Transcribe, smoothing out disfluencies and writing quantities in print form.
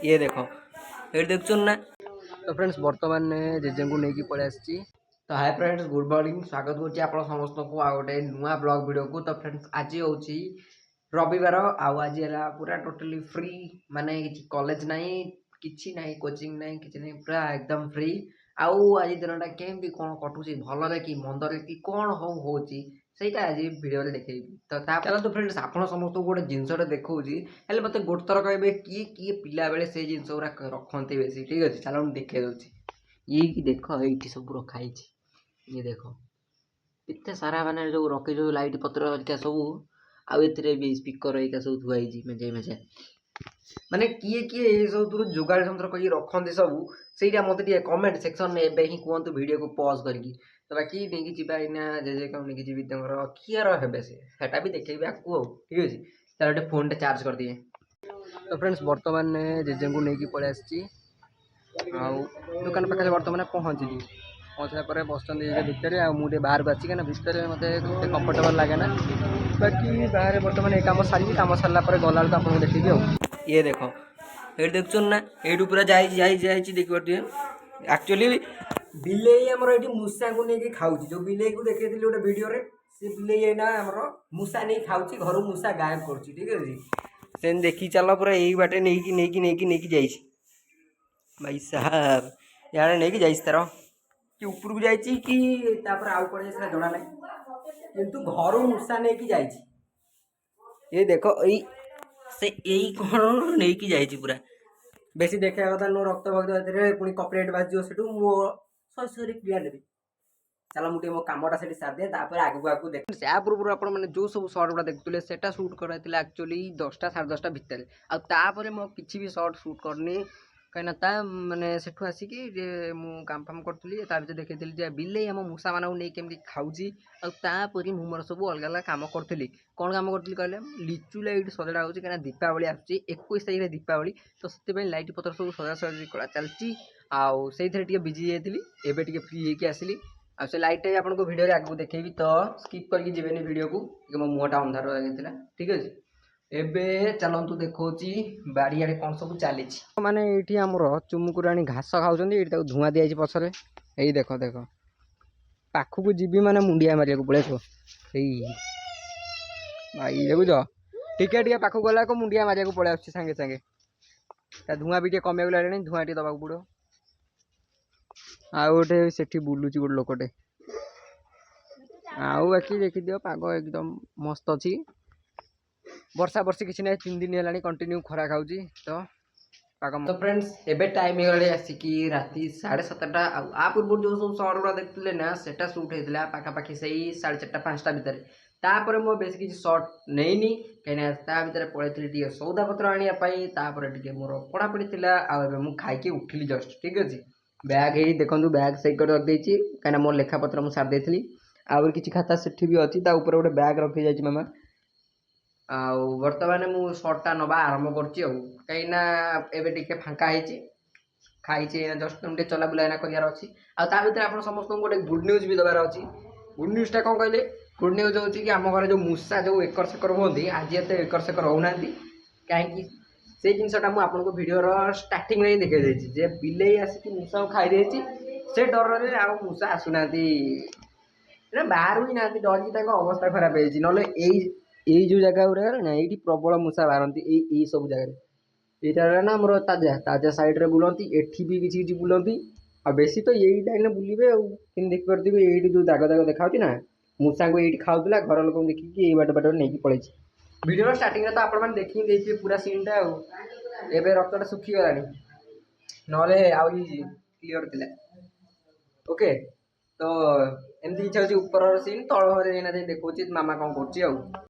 ये देखो ये देख ना। तो फ्रेंड्स बर्तमान जेजे को लेकिन पलि आसी। तो हाय फ्रेंड्स गुड मॉर्निंग स्वागत करुच्ची आप समस्त को आ गए नुआ ब्लॉग वीडियो को। तो फ्रेंड्स आज हूँ रविवार आज है पूरा टोटली फ्री माने कॉलेज नहीं किसी ना कोचिंग नहीं किसी नहीं पूरा एकदम फ्री। आज दिनटा केमती कौन कटुची भल कि मंदर कि कौन होची ସେଇଟା ଆଜି ଭିଡ଼ିଓରେ ଦେଖେଇବି। ତ ତା ଚାଲନ୍ତୁ ଫ୍ରେଣ୍ଡସ୍ ଆପଣ ସମସ୍ତଙ୍କୁ ଗୋଟେ ଜିନିଷଟେ ଦେଖାଉଛି ହେଲେ ମୋତେ ଗୋଟେ ଥର କହିବେ କିଏ କିଏ ପିଲାବେଳେ ସେଇ ଜିନିଷ ଗୁଡ଼ା ରଖନ୍ତି ବେଶୀ। ଠିକ୍ ଅଛି ଚାଲ ମୁଁ ଦେଖେଇ ଦେଉଛି। ଇଏ ଦେଖ ଏଇଠି ସବୁ ରଖା ହେଇଛି। ଇଏ ଦେଖ ଏତେ ସାରା ମାନେ ଯେଉଁ ରଖିଛୁ ଲାଇଟ୍ ପତ୍ର ହେରିକା ସବୁ ଆଉ ଏଥିରେ ବି ସ୍ପିକର ହେରିକା ସବୁ ଥୁଆ ହେଇଛି ମେଞ୍ଚେ ମେଞ୍ଚେ। ମାନେ କିଏ କିଏ ଏସବୁଥିରୁ ଯୋଗାଡ଼ ଯନ୍ତ୍ର କରିକି ରଖନ୍ତି ସବୁ ସେଇଟା ମୋତେ ଟିକେ କମେଣ୍ଟ ସେକ୍ସନରେ ଏବେ ହିଁ କୁହନ୍ତୁ ଭିଡ଼ିଓକୁ ପଜ୍ କରିକି। ତ ବାକି ନେଇକି ଯିବା ଏଇନା ଜେଜେ କାମ ନେଇକି ଯିବି ତାଙ୍କର କିଏର ହେବେ ସେଟା ବି ଦେଖେଇବି ଆଗକୁ ଆଉ। ଠିକ୍ ଅଛି ତାର ଗୋଟେ ଫୋନ୍ଟେ ଚାର୍ଜ କରିଦିଏ। ତ ଫ୍ରେଣ୍ଡସ୍ ବର୍ତ୍ତମାନ ଜେଜେଙ୍କୁ ନେଇକି ପଳେଇ ଆସିଛି ଆଉ ଦୋକାନ ପାଖରେ ବର୍ତ୍ତମାନ ପହଞ୍ଚିଲି। ପହଞ୍ଚିଲା ପରେ ବସୁଛନ୍ତି ଜେଜେ ଭିତରେ ଆଉ ମୁଁ ଟିକେ ବାହାରକୁ ଆସିଛି କାହିଁକିନା ଭିତରେ ମୋତେ ଏତେ କମ୍ଫର୍ଟେବଲ୍ ଲାଗେ ନା। ବାକି ବାହାରେ ବର୍ତ୍ତମାନ ଏ କାମ ସାରିବି କାମ ସାରିଲା ପରେ ଗଲାବେଳକୁ ଆପଣଙ୍କୁ ଦେଖିବି ଆଉ। ये देख ये देख ना यू पूरा देख पारे एक्चुअली बिलेई आमर ये मूसा को लेकिन खाऊ जो बिलेई को देखी गोटे वीडियो से बिलेई ना आमर मूसा नहीं खाऊ घर मूसा गायब कर। ठीक है से देखी चल पूरा यही बाटे नहीं जा भाई साहब यार नहीं जा तार कि ऊपर को जाइए कि आउ कड़े जना ना किंतु घर मूसा नहीं जा देख से यही कौन नहीं जाइए पूरा बेसी देखा कथा नो रक्त भक्त पुणी कपरेट बाजो से मो सरी क्लियर देवी। चलो मुझे मो कमटा से सारी दिए आगे आगे देख या पूर्व आप जो सब सर्ट गुड़ा देखुले से सुट कराइला एक्चुअली 10टा 10:30 भितर आपर मो किसी भी सर्ट सुट करनी कहीं माने सेठू आसिकी मु काम फाम करी देखी बिलेई आम मूसा मानक नहीं केमती खाऊँगी आपर मु मोर सब अलग अलग कम करी कौन कम करी कहले लिचु लाइट सजड़ा हो कहीं दीपावली आसूँ 21 तारीख दीपावली तो से लाइट पतर सब सजा सजी करा चलती आउ से बिजी जाइली एवं टे फ्री होगी आसली आ से लाइट आपको वीडियो आगे देखेबी तो स्किप करके जीवेनि वीडियो को मो मुहटा अंधार लगी। ठीक है एबे चलतु देखा बाड़ियाड़े कौन सब चली माने ये आमर चुमुकुराणी घास खाऊँ ये धुआं दिखाई पछरे यही देख देख पाखक जीवी माने मुंडिया मारिया पड़े भाई देखुच टिके पाखक गला मुंडिया मारिया पड़े आस सागे सागे धुआं भी कमे लगे धुआं टे दबा पड़ो आ गोटे से बुलूची गोटे लोकटे आउ बाकी देखी दियो पाग एकदम मस्त अच्छी वर्षा वर्षी किसी ना 3 दिन है कंटिन्यू खरा खाऊँ तो तो फ्रेंड्स एबे टाइम हो आसिकी राति 7:30 आ पूर्व जो सब सर्ट गुड़ा देखते ना सेटा सुट होता पाखापाखि से 4:30 5टा भितर तापर मो बेस किसी सर्ट नहीं कहीं भितर पड़े सौदा पत्र आने मोर पढ़ापढ़ी थी मुझे खाई उठिली जस्ट। ठीक अच्छे बैग ही देखो बैग सही कर रखी कहीं मोर लेखा पत्र मुझे सारी देती आउ किसी खाता से भी अच्छी गोटे बैग रखी जाइए मामा आउ बर्तमान मु सर्टा नवा आरंभ कर फांका खाई जस्ट तुम चला बुला करार अच्छी आर आप समस्त गोटे गुड न्यूज भी दबार अच्छी। गुड न्यूजटा कौन कहले गुड न्यूज हो कि आम घर जो मूसा जो एकर सेकर हमें आज एत एकर सेकर होना कहीं से जिनसा मुझे भिडर स्टार्टिंग में देखी जे बिलेई आसिक मूसा को खाई से डर में आ मूसा आसुना बाहर ही ना डर अवस्था खराब है यही जो जगह गुरा ना ये प्रबल मूसा बाहर यही सब जगह यहाँ ना मोर ताजा ताजा साइड्रे बुलती एठी भी किसी किसी बुलती आ बेसी तो यही लाइन बुलवे कि देखिपे ये जो दाग दाग देखा ना मूसा को ये खाऊला घर लोग देखिए बाट बाट नहीं पड़े भिडियो स्टार्टिंग तो आप देखिए पूरा सीनटा एवं रक्तटा सुखीगला ना क्लीयर थी। ओके तो एमती इच्छा ऊपर सीन तल देखा मामा कौन कर।